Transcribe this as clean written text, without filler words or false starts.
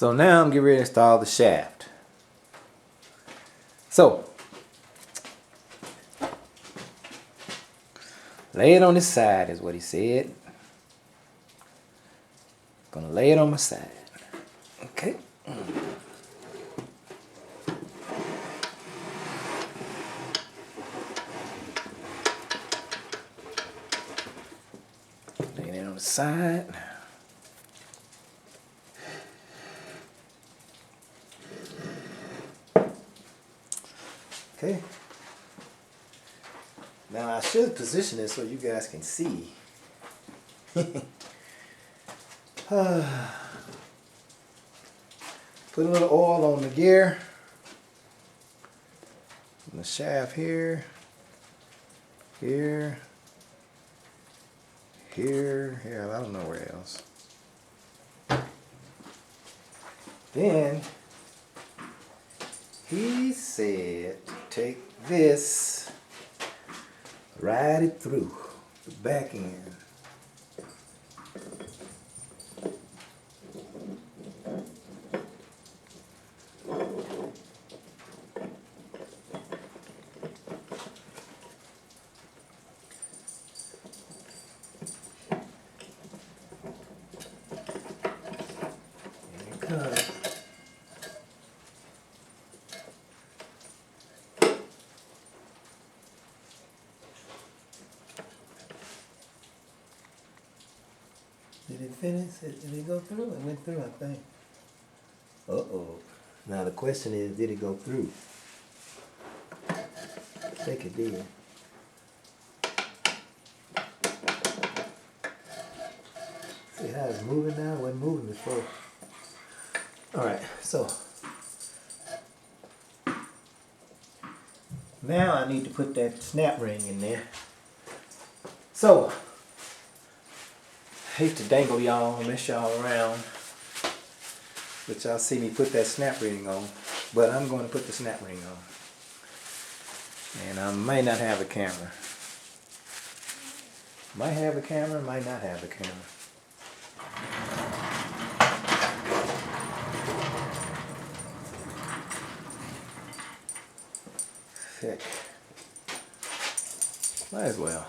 So now I'm getting ready to install the shaft. So lay it on this side is what he said. Gonna lay it on my side. Okay. Lay it on the side. Okay. Now I should position it so you guys can see. Put a little oil on the gear. And the shaft here. Here. Here. Here. I don't know where else. Then he said take this, ride it through the back end. Here it comes. Did it finish? Did it go through? It went through, I think. Uh-oh. Now the question is, did it go through? I think it did. See how it's moving now? It wasn't moving before. Alright, so now I need to put that snap ring in there. So hate to dangle y'all and mess y'all around, but y'all see me put that snap ring on, but I'm going to put the snap ring on. And I might not have a camera. Might have a camera, might not have a camera. Heck. Might as well.